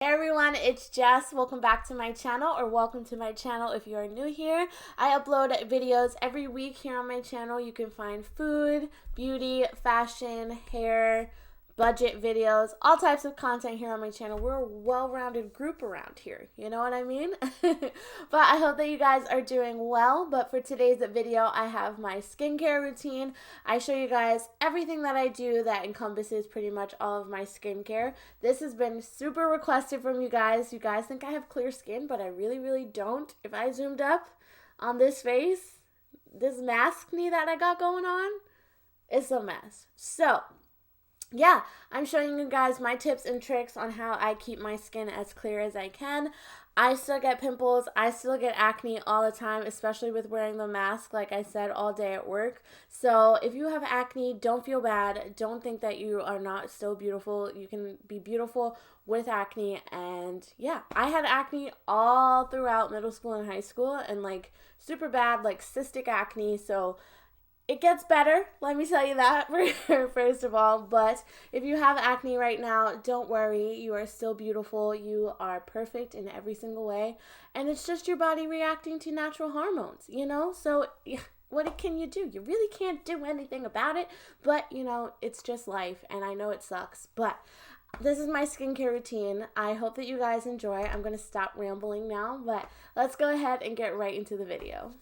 Hey everyone, it's Jess. Welcome back to my channel, or welcome to my channel if you are new here. I upload videos every week here on my channel. You can find food, beauty, fashion, hair, budget videos, all types of content here on my channel. We're a well-rounded group around here, you know what I mean? But I hope that you guys are doing well. But for today's video, I have my skincare routine. I show you guys everything that I do that encompasses pretty much all of my skincare. This has been super requested from you guys. You guys think I have clear skin, but I really don't. If I zoomed up on this face, this maskne that I got going on, it's a mess. So yeah, I'm showing you guys my tips and tricks on how I keep my skin as clear as I can. I still get pimples, I still get acne all the time, especially with wearing the mask, like I said, all day at work. So if you have acne, don't feel bad. Don't think that you are not still beautiful. You can be beautiful with acne. And yeah, I had acne all throughout middle school and high school, and like super bad, like cystic acne. So it gets better, let me tell you that first of all. But if you have acne right now, don't worry. You are still beautiful. You are perfect in every single way. And it's just your body reacting to natural hormones, you know? So what can you do? You really can't do anything about it. But, you know, it's just life. And I know it sucks. But this is my skincare routine. I hope that you guys enjoy. I'm going to stop rambling now. But let's go ahead and get right into the video.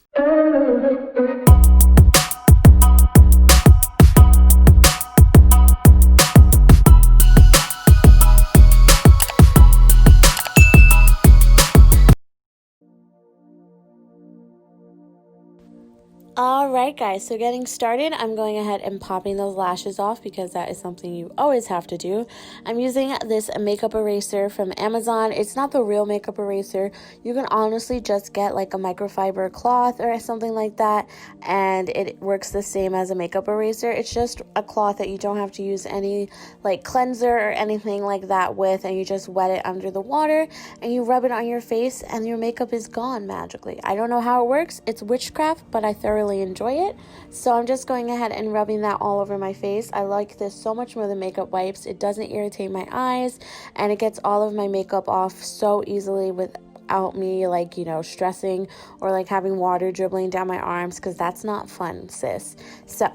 Alright guys, so getting started, I'm going ahead and popping those lashes off because that is something you always have to do. I'm using this makeup eraser from Amazon. It's not the real makeup eraser. You can honestly just get like a microfiber cloth or something like that, and it works the same as a makeup eraser. It's just a cloth that you don't have to use any like cleanser or anything like that with, and you just wet it under the water and you rub it on your face and your makeup is gone magically. I don't know how it works. It's witchcraft, but I thoroughly enjoy it. So I'm just going ahead and rubbing that all over my face. I like this so much more than makeup wipes. It doesn't irritate my eyes, and it gets all of my makeup off so easily without me like, you know, stressing or like having water dribbling down my arms, because that's not fun, sis. So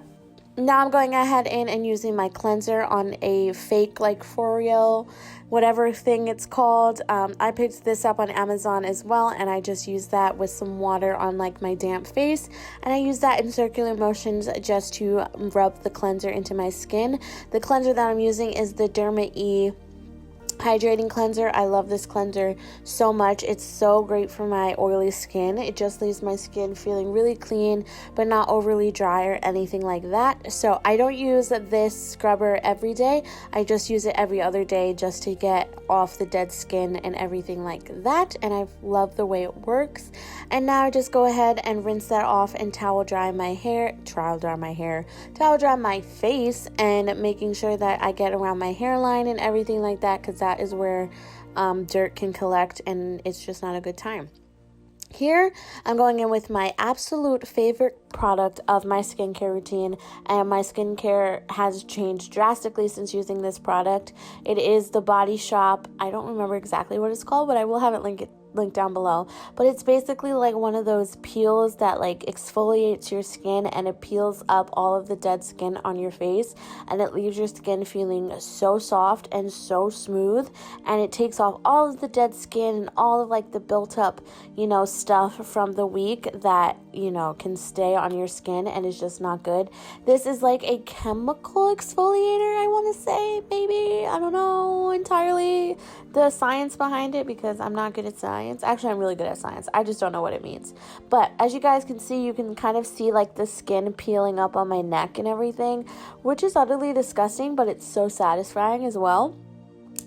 now I'm going ahead and using my cleanser on a fake like for real whatever thing it's called. I picked this up on Amazon as well, and I just use that with some water on like my damp face, and I use that in circular motions just to rub the cleanser into my skin. The cleanser that I'm using is the Derma E hydrating cleanser. I love this cleanser so much. It's so great for my oily skin. It just leaves my skin feeling really clean but not overly dry or anything like that. So I don't use this scrubber every day. I just use it every other day just to get off the dead skin and everything like that, and I love the way it works. And now I just go ahead and rinse that off and towel dry my face, and making sure that I get around my hairline and everything like that, because that is where dirt can collect and it's just not a good time. Here, I'm going in with my absolute favorite product of my skincare routine, and my skincare has changed drastically since using this product. It is the Body Shop. I don't remember exactly what it's called, but I will have it linked down below. But it's basically like one of those peels that like exfoliates your skin, and it peels up all of the dead skin on your face, and it leaves your skin feeling so soft and so smooth, and it takes off all of the dead skin and all of like the built up, you know, stuff from the week that, you know, can stay on your skin and is just not good. This is like a chemical exfoliator, I want to say, maybe. I don't know entirely the science behind it because I'm not good at science. Actually, I'm really good at science. I just don't know what it means. But as you guys can see, you can kind of see like the skin peeling up on my neck and everything, which is utterly disgusting, but it's so satisfying as well.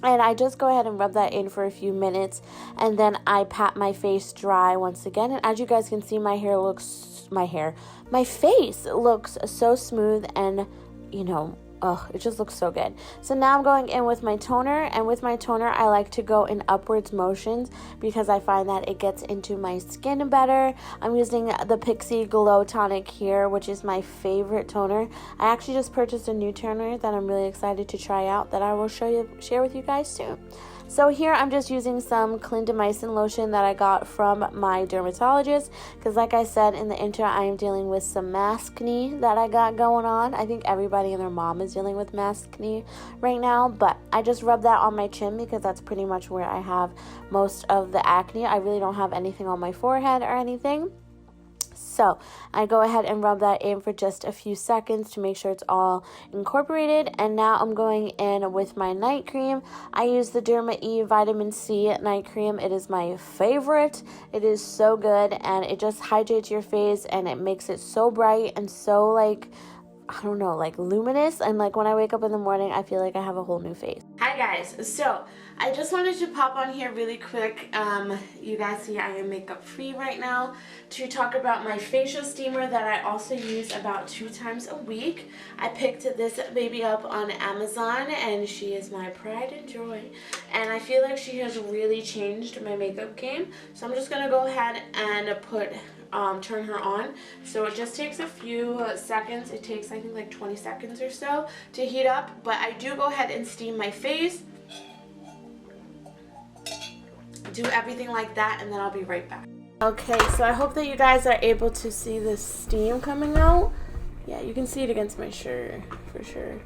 And I just go ahead and rub that in for a few minutes, and then I pat my face dry once again. And as you guys can see, my face looks so smooth, and you know, oh, it just looks so good. So now I'm going in with my toner, and with my toner I like to go in upwards motions because I find that it gets into my skin better. I'm using the Pixi Glow Tonic here, which is my favorite toner. I actually just purchased a new toner that I'm really excited to try out that I will share with you guys soon. So here I'm just using some clindamycin lotion that I got from my dermatologist, because like I said in the intro, I am dealing with some acne that I got going on. I think everybody and their mom is dealing with acne right now, but I just rub that on my chin because that's pretty much where I have most of the acne. I really don't have anything on my forehead or anything. So I go ahead and rub that in for just a few seconds to make sure it's all incorporated. And now I'm going in with my night cream. I use the Derma E Vitamin C night cream. It is my favorite. It is so good, and it just hydrates your face and it makes it so bright and so like, I don't know, like luminous, and like when I wake up in the morning I feel like I have a whole new face. Hi guys, so I just wanted to pop on here really quick. You guys see I am makeup free right now, to talk about my facial steamer that I also use about 2 times a week. I picked this baby up on Amazon and she is my pride and joy, and I feel like she has really changed my makeup game. So I'm just gonna go ahead and turn her on. So it just takes a few seconds. It takes I think like 20 seconds or so to heat up, but I do go ahead and steam my face, do everything like that, and then I'll be right back. Okay, so I hope that you guys are able to see the steam coming out. Yeah, you can see it against my shirt for sure,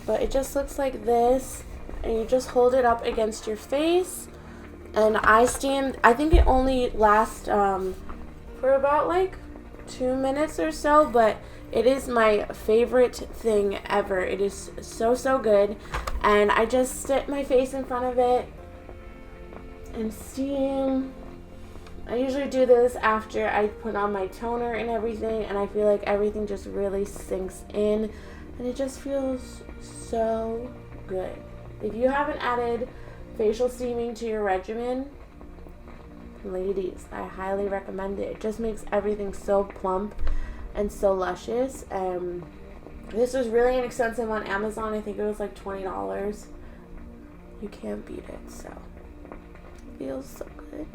but it just looks like this, and you just hold it up against your face. And I steamed, I think it only lasts for about like 2 minutes or so, but it is my favorite thing ever. It is so good, and I just stick my face in front of it and steam. I usually do this after I put on my toner and everything, and I feel like everything just really sinks in, and it just feels so good. If you haven't added facial steaming to your regimen, ladies, I highly recommend it. It just makes everything so plump and so luscious. This was really inexpensive on Amazon. I think it was like $20. You can't beat it. So it feels so good.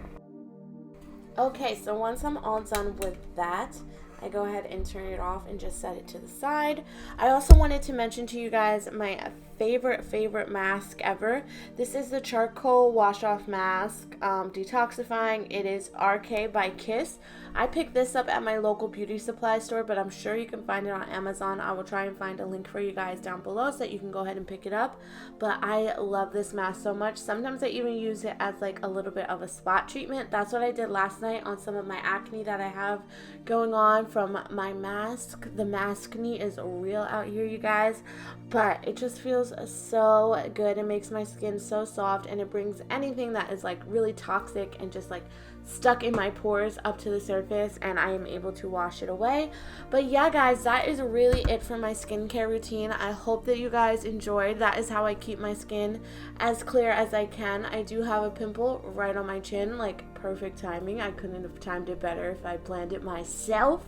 Okay, so once I'm all done with that, I go ahead and turn it off and just set it to the side. I also wanted to mention to you guys my favorite mask ever. This is the charcoal wash off mask, detoxifying. It is RK by Kiss. I picked this up at my local beauty supply store, but I'm sure you can find it on Amazon. I will try and find a link for you guys down below so that you can go ahead and pick it up. But I love this mask so much. Sometimes I even use it as like a little bit of a spot treatment. That's what I did last night on some of my acne that I have going on from my mask. The maskne is real out here, you guys, but it just feels so good. It makes my skin so soft, and it brings anything that is like really toxic and just like stuck in my pores up to the surface, and I am able to wash it away. But yeah guys, that is really it for my skincare routine. I hope that you guys enjoyed. That is how I keep my skin as clear as I can. I do have a pimple right on my chin, like perfect timing. I couldn't have timed it better if I planned it myself.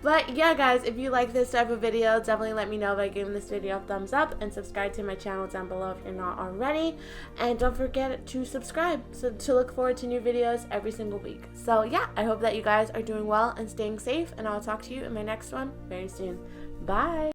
But yeah guys, if you like this type of video, definitely let me know by giving this video a thumbs up, and subscribe to my channel down below if you're not already, and don't forget to subscribe so to look forward to new videos every single week. So yeah, I hope that you guys are doing well and staying safe, and I'll talk to you in my next one very soon. Bye.